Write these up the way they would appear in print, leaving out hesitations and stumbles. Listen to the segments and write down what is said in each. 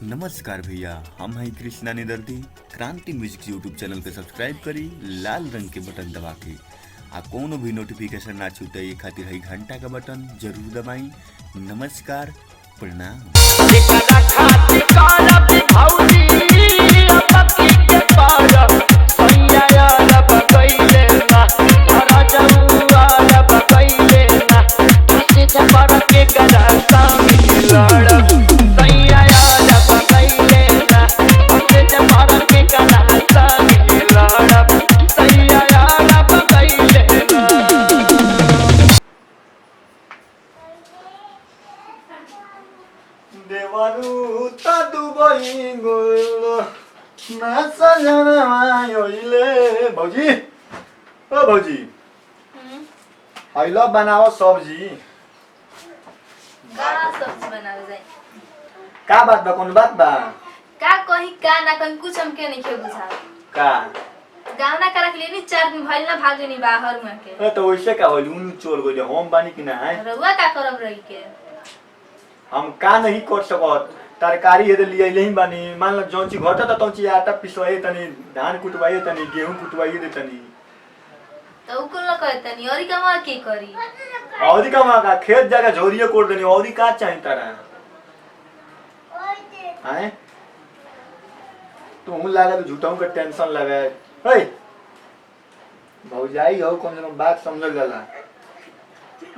नमस्कार भैया, हम हैं कृष्णा निदर्दी। क्रांति म्यूजिक यूट्यूब चैनल के सब्सक्राइब करी लाल रंग के बटन दबा के आ कोनो भी नोटिफिकेशन ना छूटे ये खातिर है घंटा का बटन जरूर दबाई। नमस्कार, प्रणाम। देवारू ता दुबई गयो ना सजना योइले भौजी ओ भौजी आइलो बनाओ सब्जी का सब्जी बनावे जाए का बात बा कौन बात बा का कहीं का ना कहीं कुछ हमके नहीं के बुझा का गाँव ना करक लेनी 4 दिन भइल ना भागे नहीं बाहर में के तो वैसे का होली उन चोर गइले हम बानी कि ना है रउआ का करब रही के हम का नहीं कर सकत तरकारी हे लिए नहीं बानी मान लो जौन चीज घटा त तौन चीज आटा पिसवाए तनी धान कुटवाए तनी गेहूं कुटवाए दे तनी तो उ कुल कहतनी औरी कमा के करी औरी का का खेत जगह झोरिए कोड़ देनी औरी का चाहिए तारा हैं तू लागल झूठाऊ के टेंशन लगाए हे भौजाई हो कौन जन बात समझ गला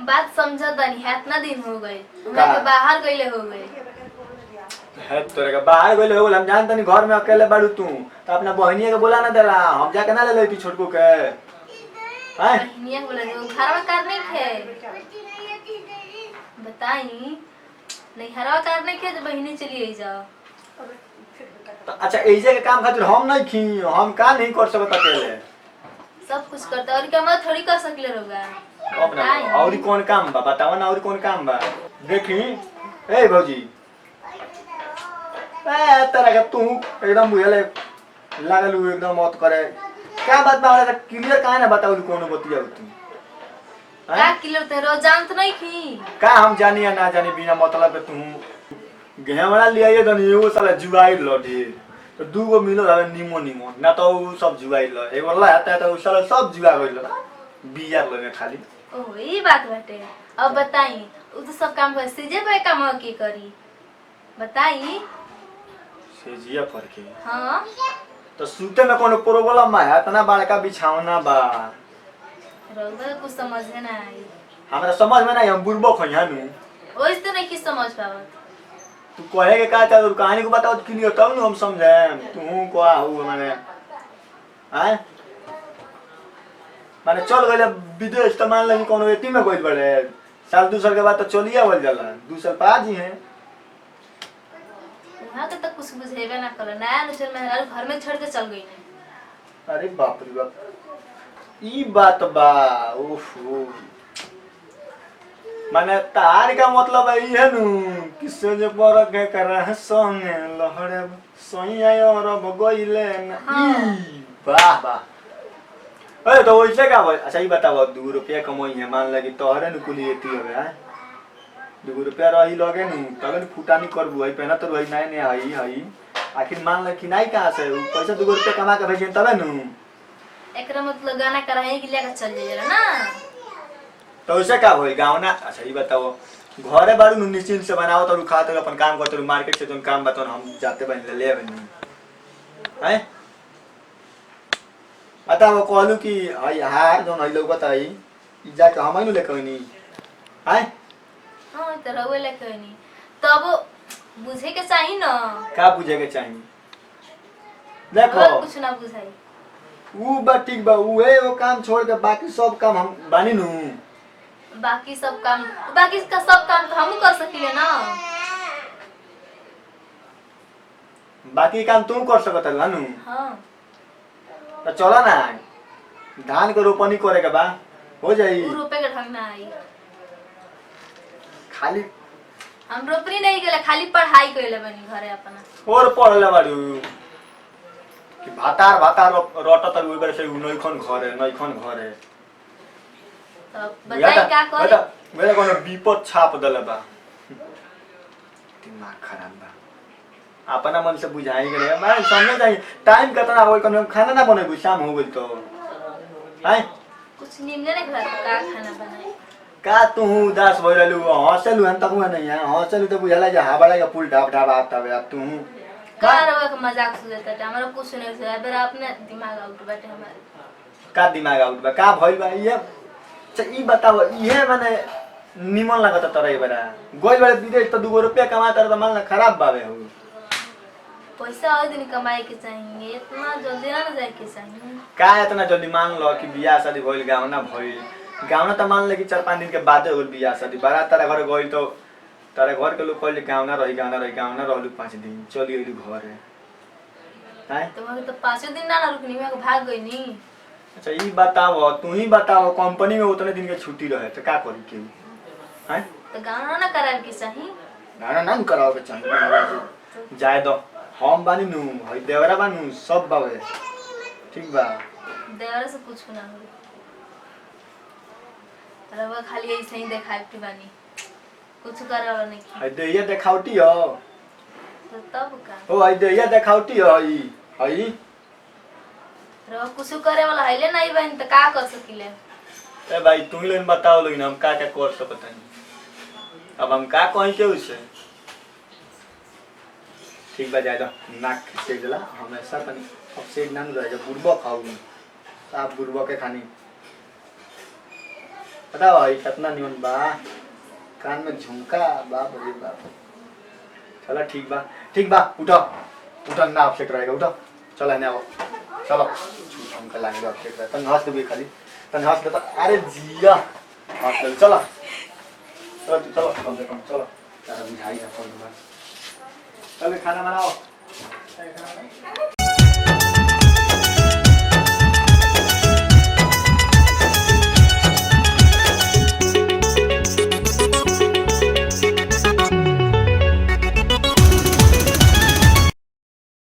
बात समझत बानी इतना दिन हो गए हमरा के बाहर गइले हो गए है तोरे का बाहर गइले हो हम जान तनी घर में अकेले बाड़ू तू तो अपना बहनिया के बोला ना देला हम जाके ना ले लेती छोटको के हैं बहनिया बोला जो घर में करने के बताई नहीं हरवा करने के तो बहनी चली आई जाओ तो अच्छा ऐसे के काम खातिर हम नहीं खी हम का नहीं कर सकत अकेले सब कुछ करता और क्या मैं थोड़ी कर सकले रहोगा अपना और कौन काम बा बताओ ना और कौन काम बा देखी ए भौजी ए तरह का तू एकदम बुझले लागल हु एकदम मत करे क्या बात बा हमरा क्लियर काहे ना बताओ कोनो बतिया तू का किलो ते रोज जानत नहीं खी का हम जानी या ना जानी बिना मतलब के तू घेवड़ा ले आइए तनी एगो साला जुगाई लडी तो दूगो मिलो हवे निमो निमो ना तो उ सब जुगाई ल एगो ला आता तो उ साला सब जुगा गइल बिया लगे खाली ओ ई बात बाटे अब बताई उ तो सब काम कर सीजे पे काम की करी बताई सेजिया पर के हां तो सूते में कोनो प्रॉब्लम बा इतना बड़का बिछावना बा रोगा कुछ समझ में ना आई हमरा समझ में नहीं हम बुरबो खइहानु ओइस तो नहीं की समझ पावत तू कहे के का चाह कहानी को बताओ क्लियर तब न हम समझे तू को हो माने हैं माने चल गइले विदेश त मान लगी कोनो एती में गइल बड़े साल 2 साल के बाद तो चलिए आवल जाला 2 साल पाजी हैं वहां के तो कुछ बुझेबे ना कर नया नजर में घर में छोड़ के चल गई नहीं अरे बाप रे बाप ई बात बा ओहो माने तार का मतलब है ये नु किसे जे पर के कर संगे लहरे सोइया और गइले ना ई वाह वाह अरे तो वैसे का भाई अच्छा ये बताओ 2 रुपया कमाई है मान लगी तोहरे न कुली एती होवे हैं 2 रुपया रही लगे नु तबे न फुटानी करबू है पहना तो रही नहीं आई हई आखिर मान ल कि नहीं कहां से पैसा 2 रुपया कमा के भेजन तबे नु एकरा मतलब गाना कराए के लेके चल जाइला ना तो वैसे का होई गांव ना अच्छा ये बताओ घरे बारू नु निश्चिंत से बनाओ तो खा तो अपन काम करते मार्केट से जोन काम बताओ हम जाते बन ले बनी हैं आता वो कहलू कि हई हार जोन हई लोग बताई ई जाके हम नु लेकनी हैं हां तो रहुए लेके नहीं तब बुझे के चाहिए ना का बुझे के चाहिए देखो और कुछ ना बुझाई ऊ बा ठीक बा ऊ है वो काम छोड़ के बाकी सब काम हम बानी नु बाकी सब काम बाकी का सब काम तो हम कर सकिले ना बाकी काम तुम कर सकत है नु हां तो चला ना धान के रोपनी करे के बा हो जाई उ रुपए के ढंग ना आई खाली हम रोपनी नहीं गेले खाली पढ़ाई कइले बनी घरे अपना और पढ़ले बाड़ू कि भातार रटत ओइ बार से नइखन घरे तब बताई का करे मेरे कोनो विपद छाप दले बा दिमाग खराब बा अपना मन से बुझाई के मैं समझ जाई टाइम कितना हो कने खाना ना बनेबू शाम हो गइल तो हैं कुछ निम्न नहीं घर का खाना बनाए का तू उदास भइरलु हँसलु हन तक नहीं है हँसलु तो बुझाला जे हाबड़ा का पुल ढाप ढाप आता बे तू कार का मजाक सुनता है हमरा कुछ नहीं से अगर अपने दिमाग आउट बैठे हमारे का दिमाग आउट बा का भइल बा ये ई बताओ ये माने निमन लागत तोरा ई बड़ा गोइल बड़े विदेश तो 2 रुपया कमाता रह तो मान खराब बावे हो पैसा और दिन कमाए के चाहिए इतना जल्दी ना जाए के चाहिए का इतना जल्दी मान लो कि बियाह शादी भइल गावना भइल गावना त मान ले कि 4-5 दिन के बादे होल बियाह शादी बारा तारा घर गइल तो तारा घर के लोग कहले गावना रहलु 5 दिन चली अइलु घर है तुम्हारे तो 5 दिन ना रुकनी मैं भाग गई नी अच्छा ई बताओ तू ही बताओ कंपनी में उतने दिन के छुट्टी रहे तो का करी के हैं तो गाना ना कराए के चाहिए गाना ना कराओ के चाहिए जाए दो हम बानी नु हई देवरा बानू सब बावे ठीक बा देवरा से कुछ ना हो रवा खाली ऐसे ही देखाती बानी कुछ करावा नहीं हई देहिया देखावटी हो तो तब का ओ हई देहिया देखावटी हो हई रवा कुछ करे वाला है नहीं बहन तो का कर सकिले ए भाई तू ही लोग बताओ लेकिन हम का कर सकते हैं अब हम का कहीं के उसे ठीक बा जाए दो नाक खींच देला हमेशा तनी ऑक्सीजन ना रह जा बुरबा खाऊंगी आप बुरबा के खानी पता है कितना नियन बा कान में झुमका बाप रे बाप चलो ठीक बा उठो ना ऑफसेट रहेगा उठो चलो ना आओ चलो झुमका लागे ऑफसेट रहे तन हंस दे खाली तन हंस दे तो अरे जिया हंस दे चलो कम से कम चलो तारा बुझाई ना फोन में चलो खाना बनाओ